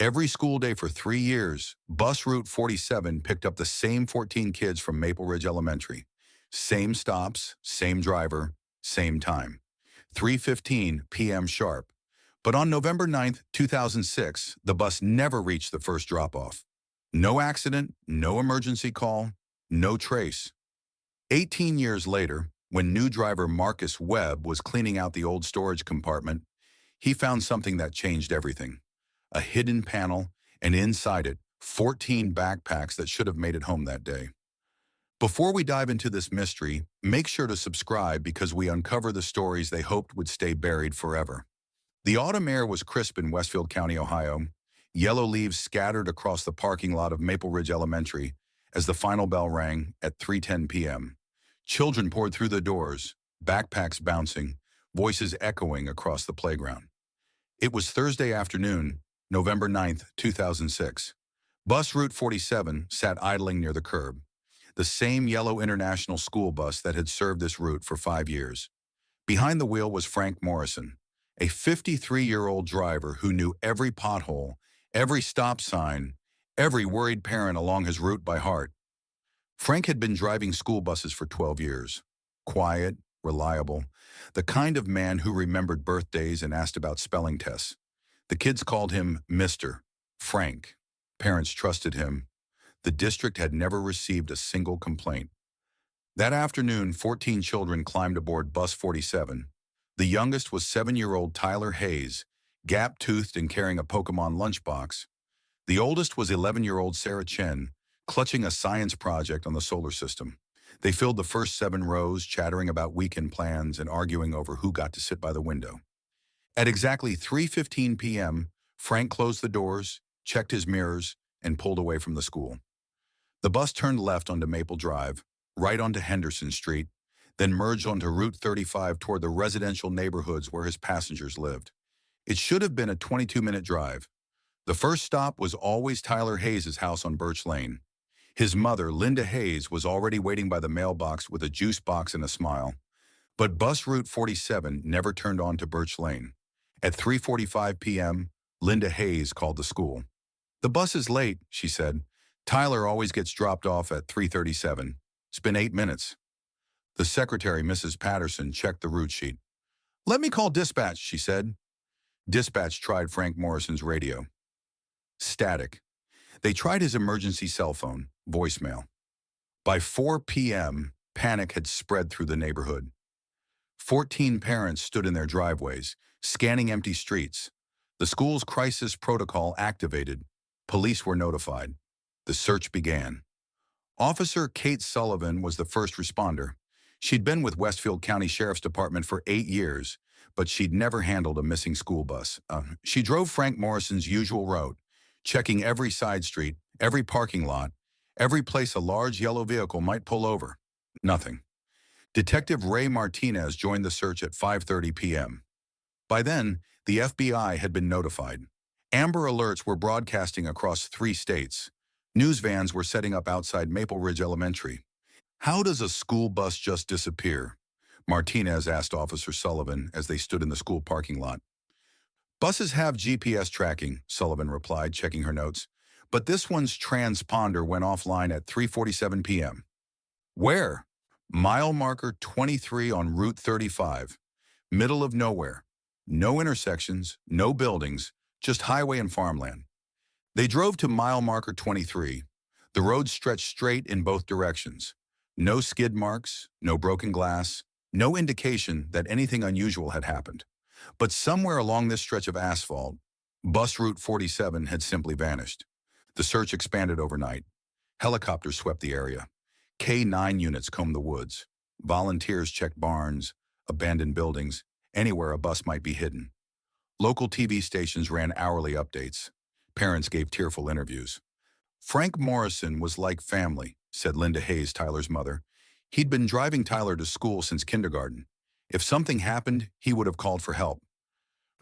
Every school day for 3 years, bus route 47 picked up the same 14 kids from Maple Ridge Elementary. Same stops, same driver, same time. 3:15 p.m. sharp. But on November 9th, 2006, the bus never reached the first drop-off. No accident, no emergency call, no trace. 18 years later, when new driver Marcus Webb was cleaning out the old storage compartment, he found something that changed everything. A hidden panel, and inside it, 14 backpacks that should have made it home that day. Before we dive into this mystery, make sure to subscribe because we uncover the stories they hoped would stay buried forever. The autumn air was crisp in Westfield County, Ohio. Yellow leaves scattered across the parking lot of Maple Ridge Elementary as the final bell rang at 3:10 p.m. Children poured through the doors, backpacks bouncing, voices echoing across the playground. It was Thursday afternoon, November 9th, 2006. Bus Route 47 sat idling near the curb, the same yellow international school bus that had served this route for 5 years. Behind the wheel was Frank Morrison, a 53-year-old driver who knew every pothole, every stop sign, every worried parent along his route by heart. Frank had been driving school buses for 12 years. Quiet, reliable, the kind of man who remembered birthdays and asked about spelling tests. The kids called him Mr. Frank. Parents trusted him. The district had never received a single complaint. That afternoon, 14 children climbed aboard Bus 47. The youngest was 7-year-old Tyler Hayes, gap-toothed and carrying a Pokemon lunchbox. The oldest was 11-year-old Sarah Chen, clutching a science project on the solar system. They filled the first 7 rows, chattering about weekend plans and arguing over who got to sit by the window. At exactly 3:15 p.m., Frank closed the doors, checked his mirrors, and pulled away from the school. The bus turned left onto Maple Drive, right onto Henderson Street, then merged onto Route 35 toward the residential neighborhoods where his passengers lived. It should have been a 22-minute drive. The first stop was always Tyler Hayes' house on Birch Lane. His mother, Linda Hayes, was already waiting by the mailbox with a juice box and a smile. But bus Route 47 never turned on to Birch Lane. At 3:45 p.m., Linda Hayes called the school. "The bus is late," she said. "Tyler always gets dropped off at 3:37. It's been 8 minutes." The secretary, Mrs. Patterson, checked the route sheet. "Let me call dispatch," she said. Dispatch tried Frank Morrison's radio. Static. They tried his emergency cell phone, voicemail. By 4 p.m., panic had spread through the neighborhood. 14 parents stood in their driveways, scanning empty streets. The school's crisis protocol activated. Police were notified. The search began. Officer Kate Sullivan was the first responder. She'd been with Westfield County Sheriff's Department for 8 years, but she'd never handled a missing school bus. She drove Frank Morrison's usual route, checking every side street, every parking lot, every place a large yellow vehicle might pull over. Nothing. Detective Ray Martinez joined the search at 5:30 p.m. By then, the FBI had been notified. Amber alerts were broadcasting across 3 states. News vans were setting up outside Maple Ridge Elementary. "How does a school bus just disappear?" Martinez asked Officer Sullivan as they stood in the school parking lot. "Buses have GPS tracking," Sullivan replied, checking her notes. "But this one's transponder went offline at 3:47 p.m. "Where?" "Mile marker 23 on Route 35. Middle of nowhere. No intersections, no buildings, just highway and farmland." They drove to mile marker 23. The road stretched straight in both directions. No skid marks, no broken glass, no indication that anything unusual had happened. But somewhere along this stretch of asphalt, bus Route 47 had simply vanished. The search expanded overnight. Helicopters swept the area. K-9 units combed the woods. Volunteers checked barns, abandoned buildings, anywhere a bus might be hidden. Local TV stations ran hourly updates. Parents gave tearful interviews. "Frank Morrison was like family," said Linda Hayes, Tyler's mother. "He'd been driving Tyler to school since kindergarten. If something happened, he would have called for help."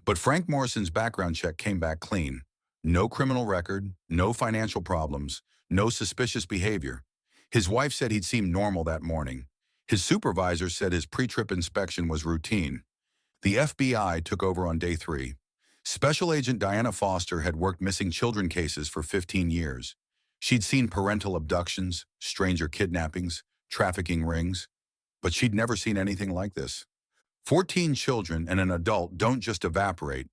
But Frank Morrison's background check came back clean. No criminal record, no financial problems, no suspicious behavior. His wife said he'd seemed normal that morning. His supervisor said his pre-trip inspection was routine. The FBI took over on day 3. Special Agent Diana Foster had worked missing children cases for 15 years. She'd seen parental abductions, stranger kidnappings, trafficking rings, but she'd never seen anything like this. 14 children and an adult don't just evaporate,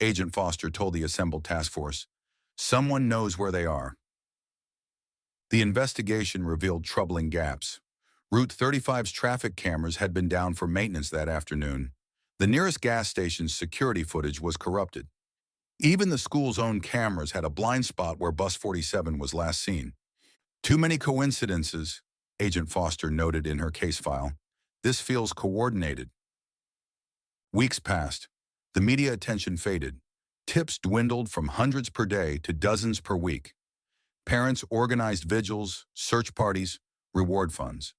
Agent Foster told the assembled task force. Someone knows where they are. The investigation revealed troubling gaps. Route 35's traffic cameras had been down for maintenance that afternoon. The nearest gas station's security footage was corrupted. Even the school's own cameras had a blind spot where Bus 47 was last seen. Too many coincidences, Agent Foster noted in her case file. This feels coordinated. Weeks passed. The media attention faded. Tips dwindled from hundreds per day to dozens per week. Parents organized vigils, search parties, reward funds.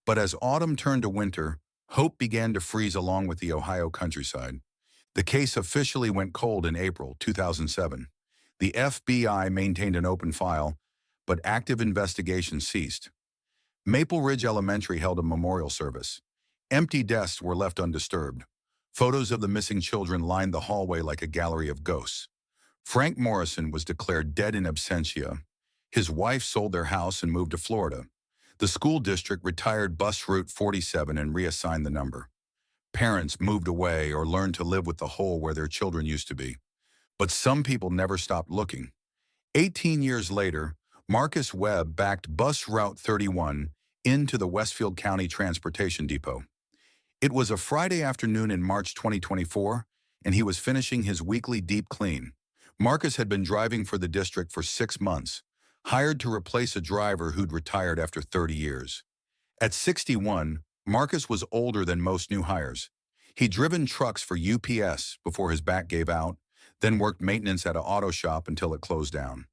But as autumn turned to winter, hope began to freeze along with the Ohio countryside. The case officially went cold in April 2007. The FBI maintained an open file, but active investigation ceased. Maple Ridge Elementary held a memorial service. Empty desks were left undisturbed. Photos of the missing children lined the hallway like a gallery of ghosts. Frank Morrison was declared dead in absentia. His wife sold their house and moved to Florida. The school district retired Bus Route 47 and reassigned the number. Parents moved away or learned to live with the hole where their children used to be. But some people never stopped looking. 18 years later, Marcus Webb backed Bus Route 31 into the Westfield County Transportation Depot. It was a Friday afternoon in March 2024, and he was finishing his weekly deep clean. Marcus had been driving for the district for 6 months, hired to replace a driver who'd retired after 30 years. At 61, Marcus was older than most new hires. He'd driven trucks for UPS before his back gave out, then worked maintenance at an auto shop until it closed down.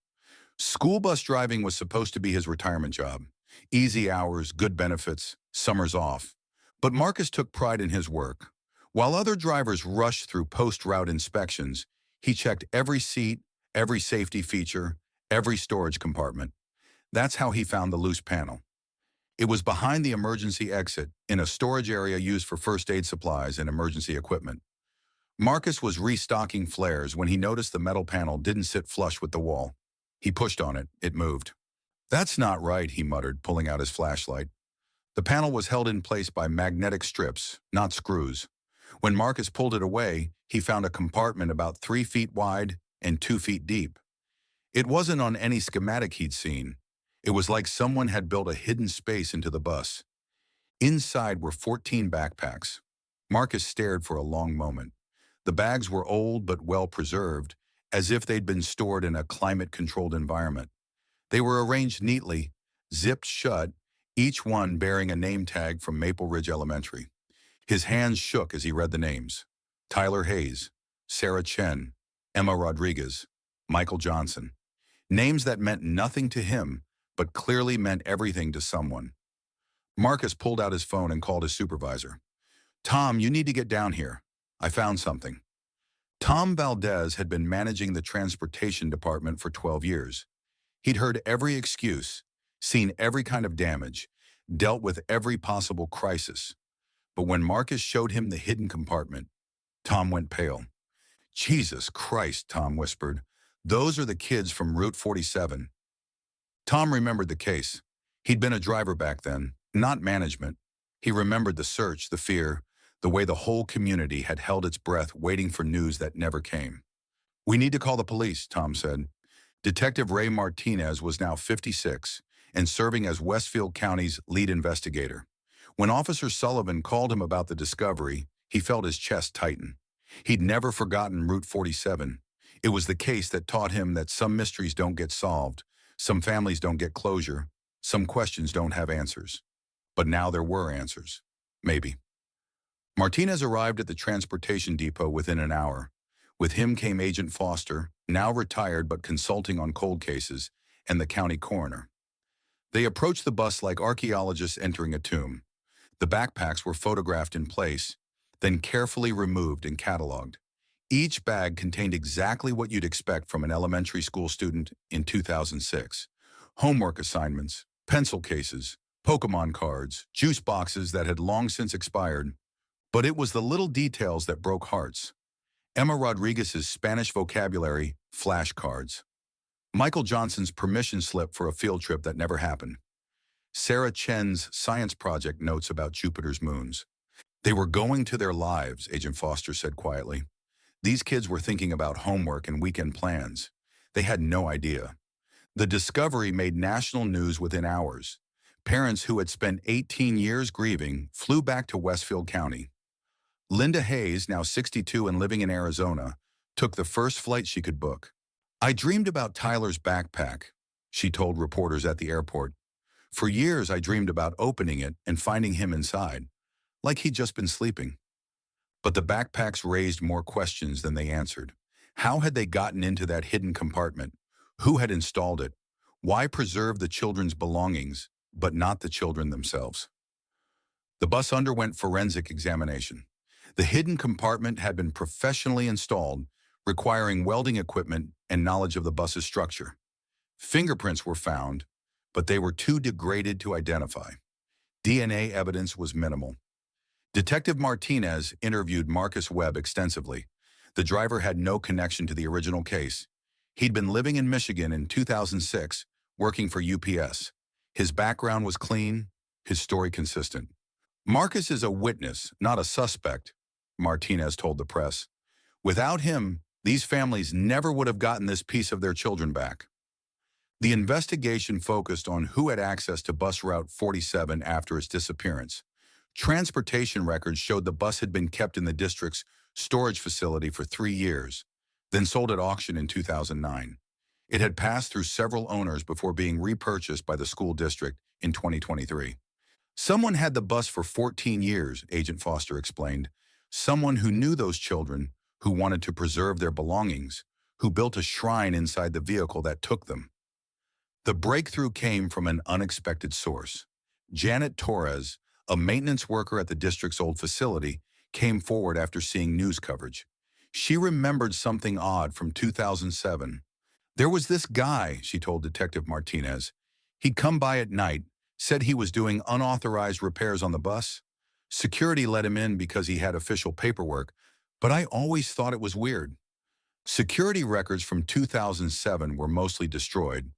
School bus driving was supposed to be his retirement job. Easy hours, good benefits, summers off. But Marcus took pride in his work. While other drivers rushed through post-route inspections, he checked every seat, every safety feature, every storage compartment. That's how he found the loose panel. It was behind the emergency exit in a storage area used for first aid supplies and emergency equipment. Marcus was restocking flares when he noticed the metal panel didn't sit flush with the wall. He pushed on it. It moved. "That's not right," he muttered, pulling out his flashlight. The panel was held in place by magnetic strips, not screws. When Marcus pulled it away, he found a compartment about 3 feet wide and 2 feet deep. It wasn't on any schematic he'd seen. It was like someone had built a hidden space into the bus. Inside were 14 backpacks. Marcus stared for a long moment. The bags were old but well preserved, as if they'd been stored in a climate-controlled environment. They were arranged neatly, zipped shut, each one bearing a name tag from Maple Ridge Elementary. His hands shook as he read the names. Tyler Hayes, Sarah Chen, Emma Rodriguez, Michael Johnson. Names that meant nothing to him, but clearly meant everything to someone. Marcus pulled out his phone and called his supervisor. "Tom, you need to get down here. I found something." Tom Valdez had been managing the transportation department for 12 years. He'd heard every excuse, seen every kind of damage, dealt with every possible crisis. But when Marcus showed him the hidden compartment, Tom went pale. "Jesus Christ," Tom whispered. "Those are the kids from Route 47. Tom remembered the case. He'd been a driver back then, not management. He remembered the search, the fear, the way the whole community had held its breath waiting for news that never came. "We need to call the police," Tom said. Detective Ray Martinez was now 56 and serving as Westfield County's lead investigator. When Officer Sullivan called him about the discovery, he felt his chest tighten. He'd never forgotten Route 47. It was the case that taught him that some mysteries don't get solved, some families don't get closure, some questions don't have answers. But now there were answers. Maybe. Martinez arrived at the transportation depot within an hour. With him came Agent Foster, now retired but consulting on cold cases, and the county coroner. They approached the bus like archaeologists entering a tomb. The backpacks were photographed in place, then carefully removed and cataloged. Each bag contained exactly what you'd expect from an elementary school student in 2006. Homework assignments, pencil cases, Pokemon cards, juice boxes that had long since expired. But it was the little details that broke hearts. Emma Rodriguez's Spanish vocabulary flashcards. Michael Johnson's permission slip for a field trip that never happened. Sarah Chen's science project notes about Jupiter's moons. They were going to their lives, Agent Foster said quietly. These kids were thinking about homework and weekend plans. They had no idea. The discovery made national news within hours. Parents who had spent 18 years grieving flew back to Westfield County. Linda Hayes, now 62 and living in Arizona, took the first flight she could book. I dreamed about Tyler's backpack, she told reporters at the airport. For years, I dreamed about opening it and finding him inside, like he'd just been sleeping. But the backpacks raised more questions than they answered. How had they gotten into that hidden compartment? Who had installed it? Why preserve the children's belongings, but not the children themselves? The bus underwent forensic examination. The hidden compartment had been professionally installed, requiring welding equipment and knowledge of the bus's structure. Fingerprints were found, but they were too degraded to identify. DNA evidence was minimal. Detective Martinez interviewed Marcus Webb extensively. The driver had no connection to the original case. He'd been living in Michigan in 2006, working for UPS. His background was clean, his story consistent. Marcus is a witness, not a suspect, Martinez told the press. Without him, these families never would have gotten this piece of their children back. The investigation focused on who had access to bus route 47 after its disappearance. Transportation records showed the bus had been kept in the district's storage facility for 3 years, then sold at auction in 2009. It had passed through several owners before being repurchased by the school district in 2023. Someone had the bus for 14 years, Agent Foster explained. Someone who knew those children, who wanted to preserve their belongings, who built a shrine inside the vehicle that took them. The breakthrough came from an unexpected source. Janet Torres, a maintenance worker at the district's old facility, came forward after seeing news coverage. She remembered something odd from 2007. There was this guy, she told Detective Martinez. He'd come by at night, said he was doing unauthorized repairs on the bus. Security let him in because he had official paperwork, but I always thought it was weird. Security records from 2007 were mostly destroyed,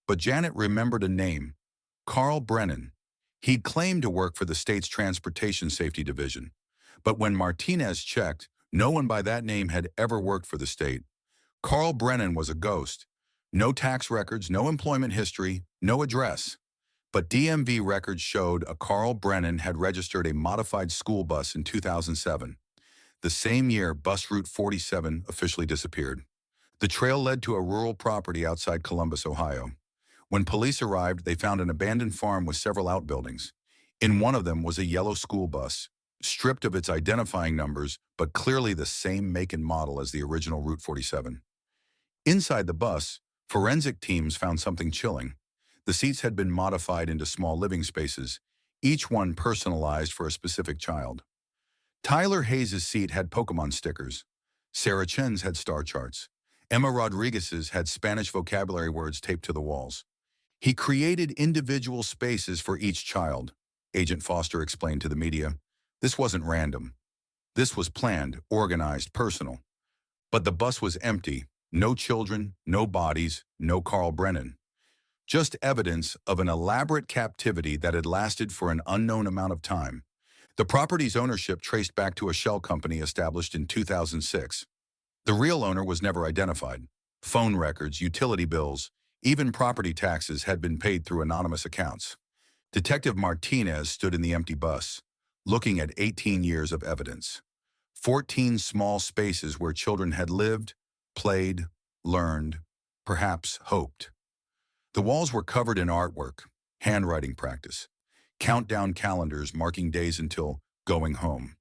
but Janet remembered a name, Carl Brennan. He'd claimed to work for the state's Transportation Safety Division, but when Martinez checked, no one by that name had ever worked for the state. Carl Brennan was a ghost. No tax records, no employment history, no address. But DMV records showed a Carl Brennan had registered a modified school bus in 2007. The same year, bus route 47 officially disappeared. The trail led to a rural property outside Columbus, Ohio. When police arrived, they found an abandoned farm with several outbuildings. In one of them was a yellow school bus, stripped of its identifying numbers, but clearly the same make and model as the original Route 47. Inside the bus, forensic teams found something chilling. The seats had been modified into small living spaces, each one personalized for a specific child. Tyler Hayes' seat had Pokemon stickers. Sarah Chen's had star charts. Emma Rodriguez's had Spanish vocabulary words taped to the walls. He created individual spaces for each child, Agent Foster explained to the media. This wasn't random. This was planned, organized, personal. But the bus was empty. No children, no bodies, no Carl Brennan. Just evidence of an elaborate captivity that had lasted for an unknown amount of time. The property's ownership traced back to a shell company established in 2006. The real owner was never identified. Phone records, utility bills, even property taxes had been paid through anonymous accounts. Detective Martinez stood in the empty bus, looking at 18 years of evidence. 14 small spaces where children had lived, played, learned, perhaps hoped. The walls were covered in artwork, handwriting practice, countdown calendars marking days until going home.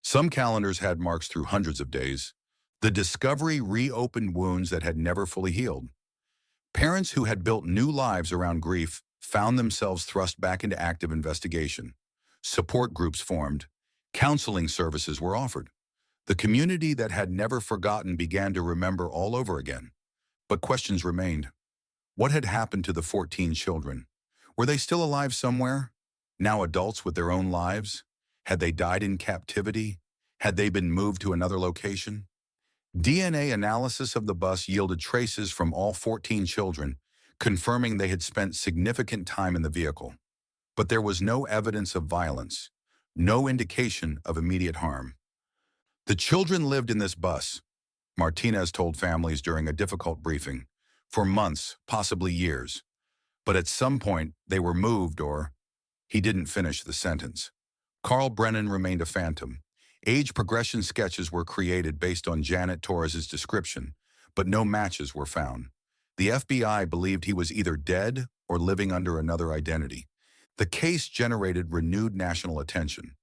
Some calendars had marks through hundreds of days. The discovery reopened wounds that had never fully healed. Parents who had built new lives around grief found themselves thrust back into active investigation. Support groups formed. Counseling services were offered. The community that had never forgotten began to remember all over again. But questions remained. What had happened to the 14 children? Were they still alive somewhere? Now adults with their own lives? Had they died in captivity? Had they been moved to another location? DNA analysis of the bus yielded traces from all 14 children, confirming they had spent significant time in the vehicle. But there was no evidence of violence, no indication of immediate harm. The children lived in this bus, Martinez told families during a difficult briefing, for months, possibly years. But at some point, they were moved or he didn't finish the sentence. Carl Brennan remained a phantom. Age progression sketches were created based on Janet Torres's description, but no matches were found. The FBI believed he was either dead or living under another identity. The case generated renewed national attention.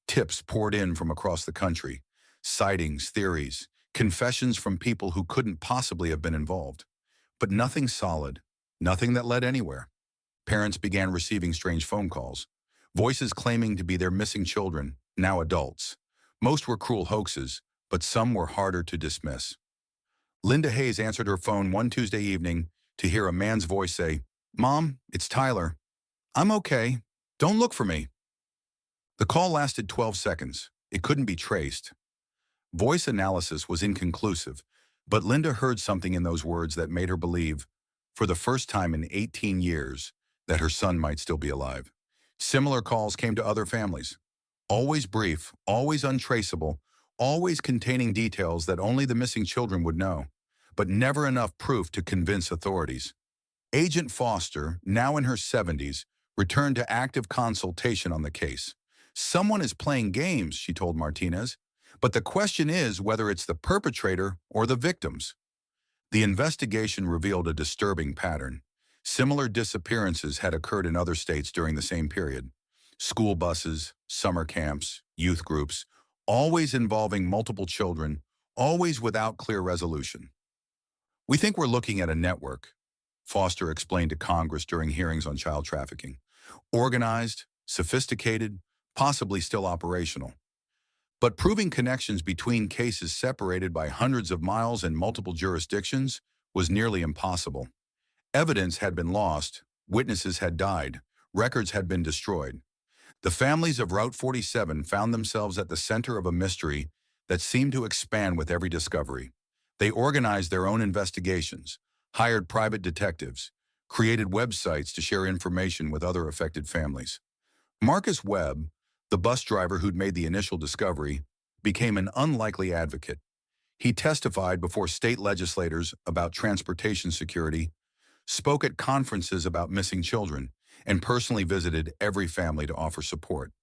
Tips poured in from across the country, sightings, theories, confessions from people who couldn't possibly have been involved. But nothing solid, nothing that led anywhere. Parents began receiving strange phone calls, voices claiming to be their missing children, now adults. Most were cruel hoaxes, but some were harder to dismiss. Linda Hayes answered her phone one Tuesday evening to hear a man's voice say, "Mom, it's Tyler. I'm okay. Don't look for me." The call lasted 12 seconds. It couldn't be traced. Voice analysis was inconclusive, but Linda heard something in those words that made her believe, for the first time in 18 years, that her son might still be alive. Similar calls came to other families. Always brief, always untraceable, always containing details that only the missing children would know, but never enough proof to convince authorities. Agent Foster, now in her 70s, returned to active consultation on the case. "Someone is playing games," she told Martinez, "but the question is whether it's the perpetrator or the victims." The investigation revealed a disturbing pattern. Similar disappearances had occurred in other states during the same period. School buses, summer camps, youth groups, always involving multiple children, always without clear resolution. "We think we're looking at a network," Foster explained to Congress during hearings on child trafficking. "Organized, sophisticated, possibly still operational. But proving connections between cases separated by hundreds of miles and multiple jurisdictions was nearly impossible. Evidence had been lost, witnesses had died, records had been destroyed. The families of Route 47 found themselves at the center of a mystery that seemed to expand with every discovery. They organized their own investigations, hired private detectives, created websites to share information with other affected families. Marcus Webb, the bus driver who'd made the initial discovery, became an unlikely advocate. He testified before state legislators about transportation security, spoke at conferences about missing children, and personally visited every family to offer support.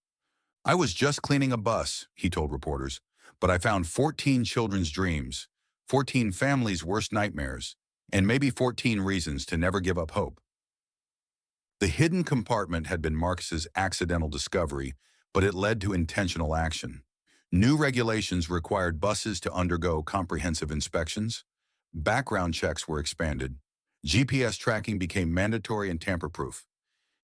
"I was just cleaning a bus," he told reporters, "but I found 14 children's dreams, 14 families' worst nightmares, and maybe 14 reasons to never give up hope." The hidden compartment had been Marcus's accidental discovery, but it led to intentional action. New regulations required buses to undergo comprehensive inspections. Background checks were expanded. GPS tracking became mandatory and tamper-proof.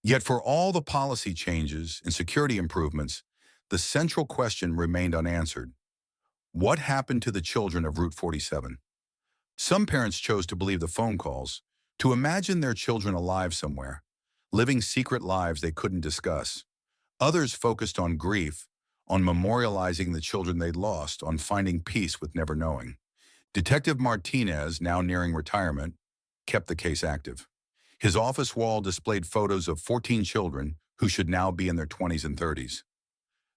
Yet for all the policy changes and security improvements, the central question remained unanswered. What happened to the children of Route 47? Some parents chose to believe the phone calls, to imagine their children alive somewhere, living secret lives they couldn't discuss. Others focused on grief, on memorializing the children they'd lost, on finding peace with never knowing. Detective Martinez, now nearing retirement, kept the case active. His office wall displayed photos of 14 children who should now be in their 20s and 30s.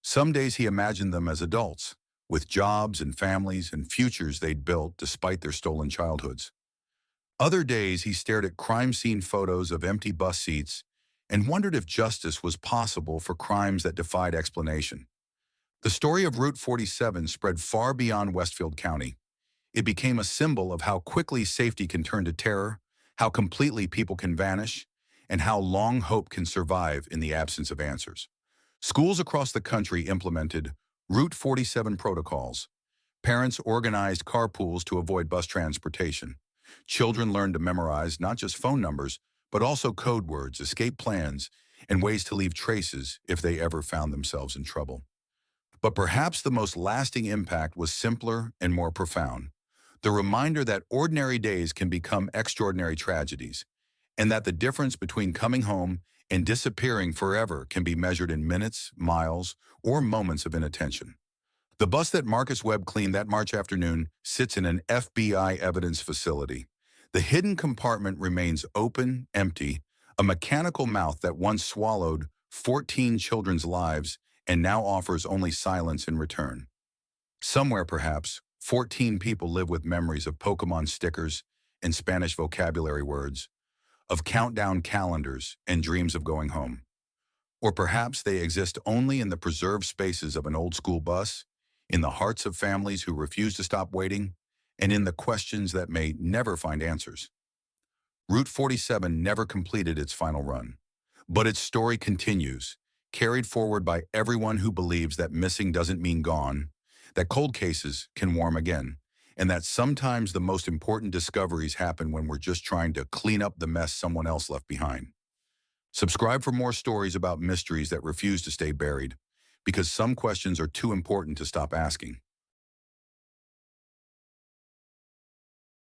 Some days he imagined them as adults, with jobs and families and futures they'd built despite their stolen childhoods. Other days he stared at crime scene photos of empty bus seats and wondered if justice was possible for crimes that defied explanation. The story of Route 47 spread far beyond Westfield County. It became a symbol of how quickly safety can turn to terror, how completely people can vanish, and how long hope can survive in the absence of answers. Schools across the country implemented Route 47 protocols. Parents organized carpools to avoid bus transportation. Children learned to memorize not just phone numbers, but also code words, escape plans, and ways to leave traces if they ever found themselves in trouble. But perhaps the most lasting impact was simpler and more profound. The reminder that ordinary days can become extraordinary tragedies, and that the difference between coming home and disappearing forever can be measured in minutes, miles, or moments of inattention. The bus that Marcus Webb cleaned that March afternoon sits in an FBI evidence facility. The hidden compartment remains open, empty, a mechanical mouth that once swallowed 14 children's lives and now offers only silence in return. Somewhere, perhaps, 14 people live with memories of Pokemon stickers and Spanish vocabulary words, of countdown calendars and dreams of going home. Or perhaps they exist only in the preserved spaces of an old school bus, in the hearts of families who refuse to stop waiting, and in the questions that may never find answers. Route 47 never completed its final run, but its story continues, carried forward by everyone who believes that missing doesn't mean gone, that cold cases can warm again, and that sometimes the most important discoveries happen when we're just trying to clean up the mess someone else left behind. Subscribe for more stories about mysteries that refuse to stay buried, because some questions are too important to stop asking.